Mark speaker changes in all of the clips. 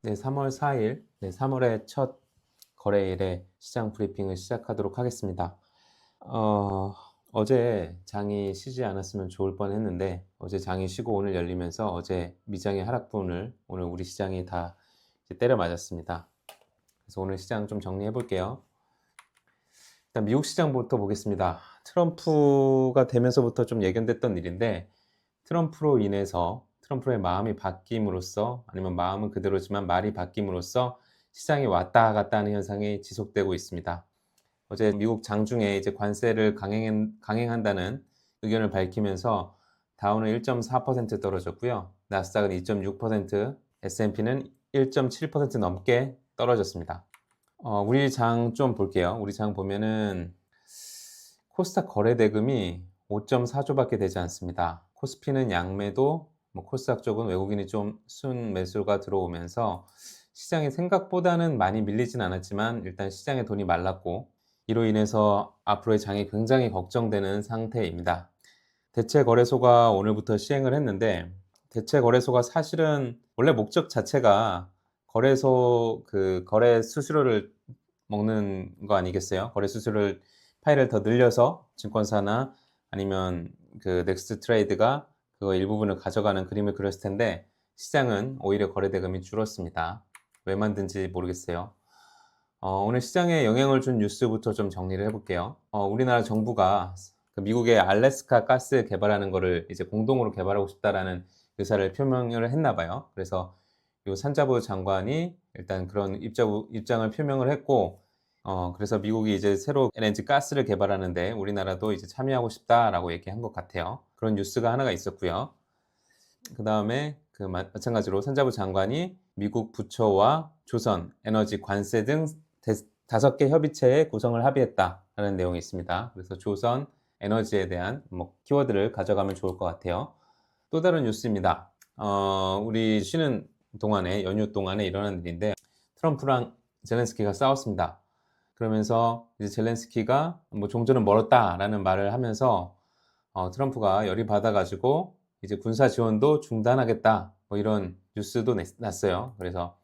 Speaker 1: 네, 3월 4일, 3월의 첫 거래일에 시장 브리핑을 시작하도록 하겠습니다. 어제 장이 쉬지 않았으면 좋을 뻔했는데 어제 장이 쉬고 오늘 열리면서 어제 미장의 하락분을 오늘 우리 시장이 다 이제 때려 맞았습니다. 그래서 오늘 시장 좀 정리해 볼게요. 일단 미국 시장부터 보겠습니다. 트럼프가 되면서부터 좀 예견됐던 일인데 트럼프로 인해서 트럼프의 마음이 바뀜으로써 아니면 마음은 그대로지만 말이 바뀜으로써 시장이 왔다 갔다 하는 현상이 지속되고 있습니다. 어제 미국 장중에 이제 관세를 강행한다는 의견을 밝히면서 다우는 1.4% 떨어졌고요. 나스닥은 2.6%, S&P는 1.7% 넘게 떨어졌습니다. 우리 장 좀 볼게요. 우리 장 보면은 코스닥 거래 대금이 5.4조밖에 되지 않습니다. 코스피는 양매도, 코스닥 쪽은 외국인이 좀 순 매수가 들어오면서 시장이 생각보다는 많이 밀리진 않았지만 일단 시장에 돈이 말랐고 이로 인해서 앞으로의 장이 굉장히 걱정되는 상태입니다. 대체 거래소가 오늘부터 시행을 했는데 대체 거래소가 사실은 원래 목적 자체가 거래소 그 거래 수수료를 먹는 거 아니겠어요? 거래 수수료를 파일을 더 늘려서 증권사나 아니면 그 넥스트 트레이드가 그거 일부분을 가져가는 그림을 그렸을 텐데 시장은 오히려 거래 대금이 줄었습니다. 왜 만든지 모르겠어요. 오늘 시장에 영향을 준 뉴스부터 좀 정리를 해볼게요. 우리나라 정부가 그 미국의 알래스카 가스 개발하는 거를 이제 공동으로 개발하고 싶다라는 의사를 표명을 했나 봐요. 그래서 요 산자부 장관이 일단 그런 입장을 표명을 했고, 그래서 미국이 이제 새로 LNG 가스를 개발하는데 우리나라도 이제 참여하고 싶다라고 얘기한 것 같아요. 그런 뉴스가 하나가 있었고요. 그 다음에 그 마찬가지로 산자부 장관이 미국 부처와 조선, 에너지, 관세 등 5개 협의체의 구성을 합의했다라는 내용이 있습니다. 그래서 조선, 에너지에 대한 키워드를 가져가면 좋을 것 같아요. 또 다른 뉴스입니다. 우리 쉬는 동안에, 연휴 동안에 일어난 일인데 트럼프랑 젤렌스키가 싸웠습니다. 그러면서 이제 젤렌스키가 종전은 멀었다라는 말을 하면서 트럼프가 열이 받아가지고 이제 군사 지원도 중단하겠다 이런 뉴스도 났어요. 그래서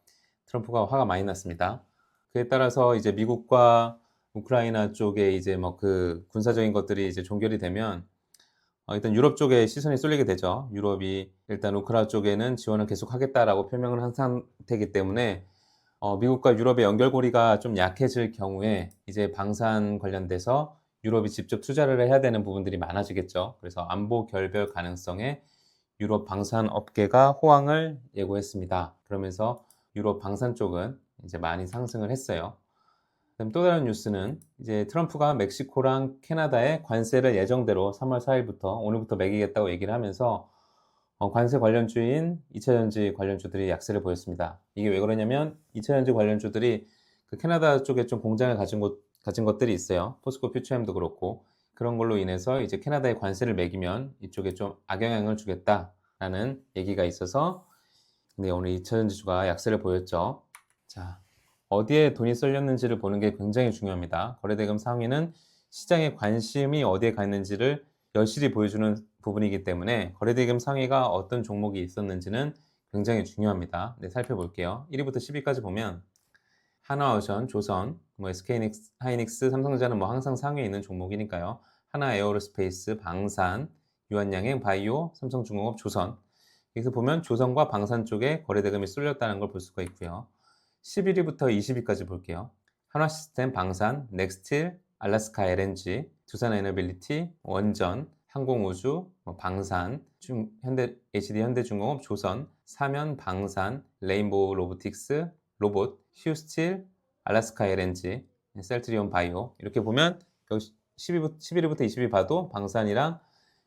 Speaker 1: 트럼프가 화가 많이 났습니다. 그에 따라서 이제 미국과 우크라이나 쪽에 이제 그 군사적인 것들이 이제 종결이 되면 일단 유럽 쪽에 시선이 쏠리게 되죠. 유럽이 일단 우크라이나 쪽에는 지원을 계속하겠다라고 표명을 한 상태이기 때문에 미국과 유럽의 연결고리가 좀 약해질 경우에 이제 방산 관련돼서 유럽이 직접 투자를 해야 되는 부분들이 많아지겠죠. 그래서 안보 결별 가능성에 유럽 방산 업계가 호황을 예고했습니다. 그러면서 유럽 방산 쪽은 이제 많이 상승을 했어요. 그다음 또 다른 뉴스는 이제 트럼프가 멕시코랑 캐나다에 관세를 예정대로 3월 4일부터 오늘부터 매기겠다고 얘기를 하면서 관세 관련주인 2차전지 관련주들이 약세를 보였습니다. 이게 왜 그러냐면 2차전지 관련주들이 그 캐나다 쪽에 좀 공장을 가진 것들이 있어요. 포스코 퓨처엠도 그렇고 그런 걸로 인해서 이제 캐나다에 관세를 매기면 이쪽에 좀 악영향을 주겠다라는 얘기가 있어서 네, 오늘 2차전지주가 약세를 보였죠. 자, 어디에 돈이 쏠렸는지를 보는 게 굉장히 중요합니다. 거래대금 상위는 시장의 관심이 어디에 가 있는지를 여실히 보여주는 부분이기 때문에 거래대금 상위가 어떤 종목이 있었는지는 굉장히 중요합니다. 네, 살펴볼게요. 1위부터 10위까지 보면 하나오션, 조선, SK하이닉스, 삼성전자는 항상 상위에 있는 종목이니까요. 하나에어로스페이스, 방산, 유한양행, 바이오, 삼성중공업, 조선. 여기서 보면 조선과 방산 쪽에 거래대금이 쏠렸다는 걸 볼 수가 있고요. 11위부터 20위까지 볼게요. 한화시스템, 방산, 넥스틸, 알래스카 LNG, 두산에너빌리티, 원전, 항공우주, 방산, HD 현대중공업, 조선, 사면, 방산, 레인보우 로보틱스, 로봇, 휴스틸, 알래스카 LNG, 셀트리온 바이오 이렇게 보면 여기 11위부터 20위 봐도 방산이랑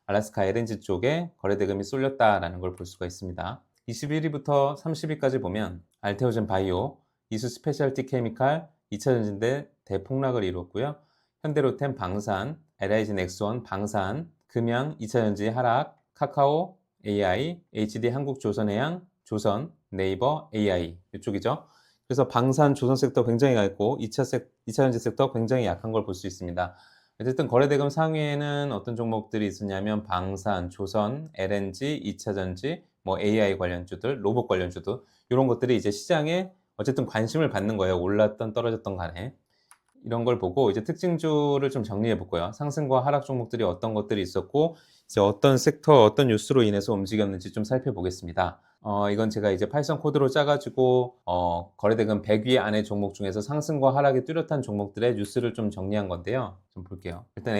Speaker 1: 알래스카 LNG 쪽에 거래대금이 쏠렸다라는 걸 볼 수가 있습니다. 21위부터 30위까지 보면 알테오젠 바이오, 이수 스페셜티 케미칼, 2차전지인데 대폭락을 이뤘고요. 현대로템 방산, LIG 넥스원 방산, 금양 2차전지 하락, 카카오, AI, HD 한국조선해양, 조선, 네이버, AI 이쪽이죠. 그래서 방산, 조선 섹터 굉장히 강했고 2차전지 섹터 굉장히 약한 걸 볼 수 있습니다. 어쨌든 거래대금 상위에는 어떤 종목들이 있었냐면 방산, 조선, LNG, 2차전지, AI 관련주들, 로봇 관련주들 이런 것들이 이제 시장에 어쨌든 관심을 받는 거예요. 올랐던 떨어졌던 간에. 이런 걸 보고 이제 특징주를 좀 정리해 볼 거예요. 상승과 하락 종목들이 어떤 것들이 있었고 이제 어떤 섹터, 어떤 뉴스로 인해서 움직였는지 좀 살펴보겠습니다. 이건 제가 이제 파이썬 코드로 짜가지고 거래대금 100위 안의 종목 중에서 상승과 하락이 뚜렷한 종목들의 뉴스를 좀 정리한 건데요. 좀 볼게요. 일단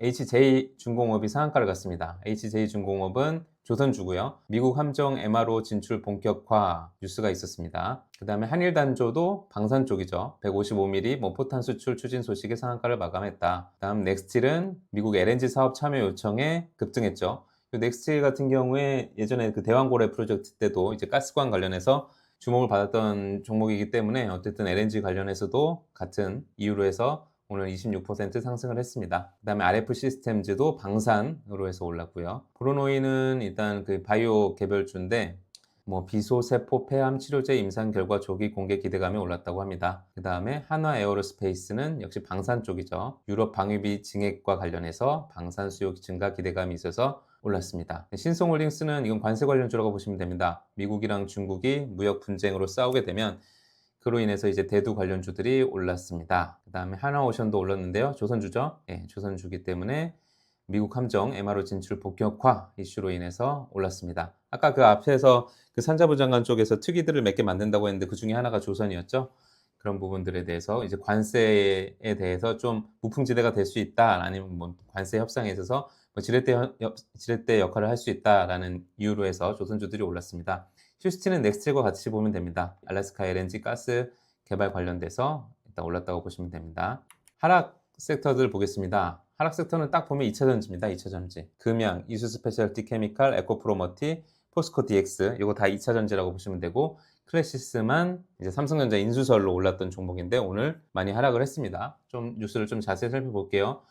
Speaker 1: HJ중공업이 상한가를 갔습니다. HJ중공업은 조선주고요. 미국 함정 MRO 진출 본격화 뉴스가 있었습니다. 그 다음에 한일단조도 방산 쪽이죠. 155mm 뭐 포탄 수출 추진 소식의 상한가를 마감했다. 다음 넥스틸은 미국 LNG 사업 참여 요청에 급등했죠. 넥스틸 같은 경우에 예전에 그 대왕고래 프로젝트 때도 이제 가스관 관련해서 주목을 받았던 종목이기 때문에 어쨌든 LNG 관련해서도 같은 이유로 해서 오늘 26% 상승을 했습니다. 그 다음에 RF 시스템즈도 방산으로 해서 올랐고요. 브로노이는 일단 그 바이오 개별주인데 뭐 비소, 세포, 폐암 치료제 임상 결과 조기 공개 기대감이 올랐다고 합니다. 그 다음에 한화 에어로스페이스는 역시 방산 쪽이죠. 유럽 방위비 증액과 관련해서 방산 수요 증가 기대감이 있어서 올랐습니다. 신성홀딩스는 이건 관세 관련주라고 보시면 됩니다. 미국이랑 중국이 무역 분쟁으로 싸우게 되면 그로 인해서 이제 대두 관련주들이 올랐습니다. 그 다음에 하나오션도 올랐는데요. 조선주죠. 예, 조선주기 때문에 미국 함정 MRO 진출 본격화 이슈로 인해서 올랐습니다. 아까 그 앞에서 그 산자부 장관 쪽에서 특이들을 몇 개 만든다고 했는데 그 중에 하나가 조선이었죠. 그런 부분들에 대해서 이제 관세에 대해서 좀 무풍지대가 될 수 있다, 아니면 뭐 관세 협상에 있어서 뭐 지렛대 역할을 할 수 있다라는 이유로 해서 조선주들이 올랐습니다. 휴스틴은 넥스틸과 같이 보면 됩니다. 알래스카 LNG 가스 개발 관련돼서 일단 올랐다고 보시면 됩니다. 하락 섹터들 보겠습니다. 하락 섹터는 딱 보면 2차전지입니다. 2차전지. 금양, 이수 스페셜티 케미칼, 에코프로머티, 포스코 DX 이거 다 2차전지라고 보시면 되고, 클래시스만 이제 삼성전자 인수설로 올랐던 종목인데 오늘 많이 하락을 했습니다. 좀 뉴스를 좀 자세히 살펴볼게요.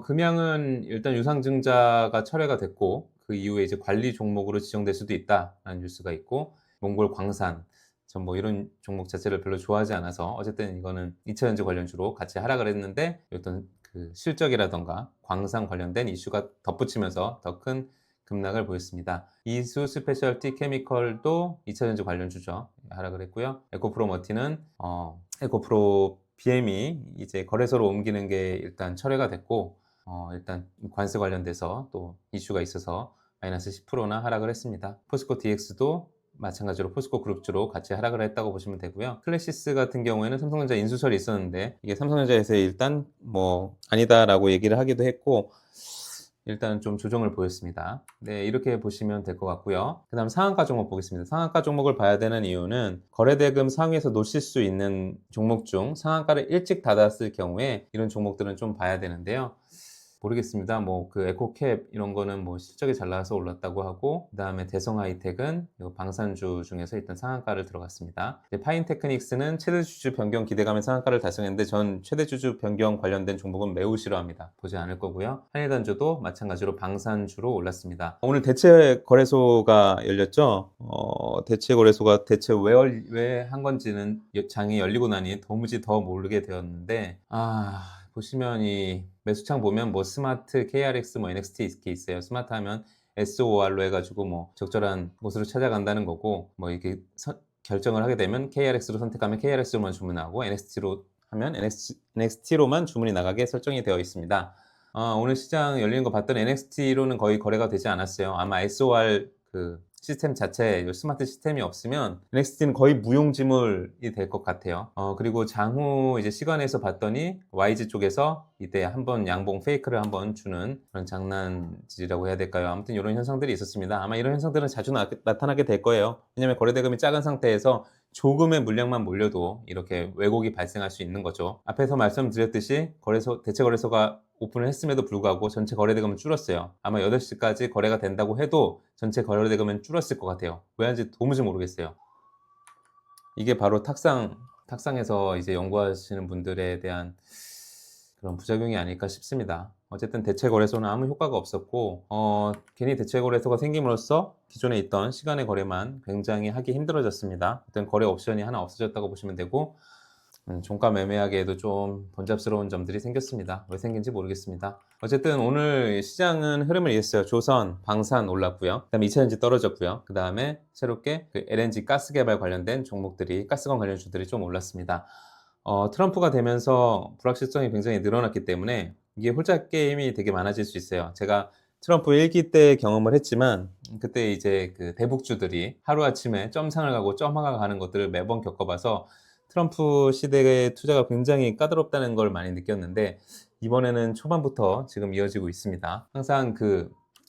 Speaker 1: 금양은 일단 유상증자가 철회가 됐고 그 이후에 이제 관리 종목으로 지정될 수도 있다라는 뉴스가 있고, 몽골 광산 전 뭐 이런 종목 자체를 별로 좋아하지 않아서 어쨌든 이거는 2차전지 관련주로 같이 하락을 했는데 어떤 그 실적이라던가 광산 관련된 이슈가 덧붙이면서 더 큰 급락을 보였습니다. 이수 스페셜티 케미컬도 2차전지 관련주죠. 하락을 했고요. 에코프로머티는 에코프로 BM이 이제 거래소로 옮기는 게 일단 철회가 됐고 일단 관세 관련돼서 또 이슈가 있어서 마이너스 10%나 하락을 했습니다. 포스코 DX도 마찬가지로 포스코 그룹주로 같이 하락을 했다고 보시면 되고요. 클래시스 같은 경우에는 삼성전자 인수설이 있었는데 이게 삼성전자에서 일단 뭐 아니다라고 얘기를 하기도 했고 일단 좀 조정을 보였습니다. 네, 이렇게 보시면 될 것 같고요. 그 다음 상한가 종목 보겠습니다. 상한가 종목을 봐야 되는 이유는 거래대금 상위에서 놓칠 수 있는 종목 중 상한가를 일찍 닫았을 경우에 이런 종목들은 좀 봐야 되는데요. 모르겠습니다. 뭐 그 에코캡 이런 거는 뭐 실적이 잘 나와서 올랐다고 하고, 그 다음에 대성하이텍은 방산주 중에서 일단 상한가를 들어갔습니다. 파인테크닉스는 최대주주 변경 기대감의 상한가를 달성했는데 전 최대주주 변경 관련된 종목은 매우 싫어합니다. 보지 않을 거고요. 한일단조도 마찬가지로 방산주로 올랐습니다. 오늘 대체 거래소가 열렸죠. 대체 거래소가 대체 왜 한 건지는 장이 열리고 나니 도무지 더 모르게 되었는데 보시면 이 매수창 보면 뭐 스마트, KRX, 뭐 NXT 이렇게 있어요. 스마트 하면 SOR로 해가지고 뭐 적절한 곳으로 찾아간다는 거고, 뭐 이렇게 결정을 하게 되면 KRX로 선택하면 KRX로만 주문하고 NXT로 하면 NXT로만 주문이 나가게 설정이 되어 있습니다. 오늘 시장 열리는 거 봤더니 NXT로는 거의 거래가 되지 않았어요. 아마 SOR 그 시스템 자체, 스마트 시스템이 없으면 NXT는 거의 무용지물이 될 것 같아요. 그리고 장후 이제 시간에서 봤더니 YG 쪽에서 이때 한번 양봉 페이크를 한번 주는 그런 장난질이라고 해야 될까요? 아무튼 이런 현상들이 있었습니다. 아마 이런 현상들은 자주 나타나게 될 거예요. 왜냐하면 거래대금이 작은 상태에서 조금의 물량만 몰려도 이렇게 왜곡이 발생할 수 있는 거죠. 앞에서 말씀드렸듯이 대체 거래소가 오픈을 했음에도 불구하고 전체 거래대금은 줄었어요. 아마 8시까지 거래가 된다고 해도 전체 거래대금은 줄었을 것 같아요. 왜 하는지 도무지 모르겠어요. 이게 바로 탁상에서 이제 연구하시는 분들에 대한 그런 부작용이 아닐까 싶습니다. 어쨌든 대체 거래소는 아무 효과가 없었고 괜히 대체 거래소가 생김으로써 기존에 있던 시간의 거래만 굉장히 하기 힘들어졌습니다. 어떤 거래 옵션이 하나 없어졌다고 보시면 되고, 종가 매매하기에도 좀 번잡스러운 점들이 생겼습니다. 왜 생긴지 모르겠습니다. 어쨌든 오늘 시장은 흐름을 이었어요. 조선, 방산 올랐고요. 그다음에 2차전지 떨어졌고요. 그다음에 새롭게 그 LNG 가스 개발 관련된 종목들이, 가스관 관련주들이 좀 올랐습니다. 트럼프가 되면서 불확실성이 굉장히 늘어났기 때문에 이게 홀짝 게임이 되게 많아질 수 있어요. 제가 트럼프 1기 때 경험을 했지만 그때 이제 그 대북주들이 하루아침에 점상을 가고 점하가 가는 것들을 매번 겪어봐서 트럼프 시대의 투자가 굉장히 까다롭다는 걸 많이 느꼈는데 이번에는 초반부터 지금 이어지고 있습니다. 항상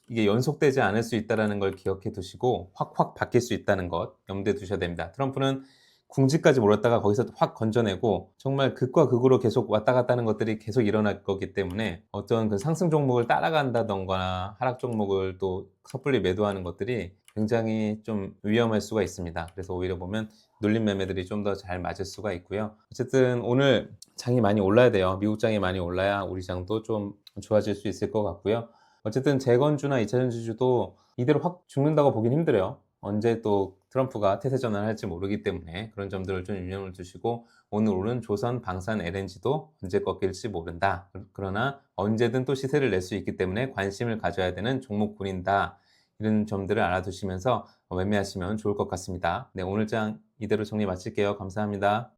Speaker 1: 이게 연속되지 않을 수 있다는 걸 기억해 두시고 확 바뀔 수 있다는 것 염두에 두셔야 됩니다. 트럼프는 궁지까지 몰았다가 거기서 확 건져내고 정말 극과 극으로 계속 왔다 갔다 하는 것들이 계속 일어날 거기 때문에 어떤 그 상승 종목을 따라간다던가 하락 종목을 또 섣불리 매도하는 것들이 굉장히 좀 위험할 수가 있습니다. 그래서 오히려 보면 눌림 매매들이 좀 더 잘 맞을 수가 있고요. 어쨌든 오늘 장이 많이 올라야 돼요. 미국 장이 많이 올라야 우리 장도 좀 좋아질 수 있을 것 같고요. 어쨌든 재건주나 2차전지주도 이대로 확 죽는다고 보긴 힘들어요. 언제 또 트럼프가 태세 전환을 할지 모르기 때문에 그런 점들을 좀 유념을 두시고 오늘 오른 조선, 방산, LNG도 언제 꺾일지 모른다. 그러나 언제든 또 시세를 낼 수 있기 때문에 관심을 가져야 되는 종목군이다. 이런 점들을 알아두시면서 매매하시면 좋을 것 같습니다. 네, 오늘 장 이대로 정리 마칠게요. 감사합니다.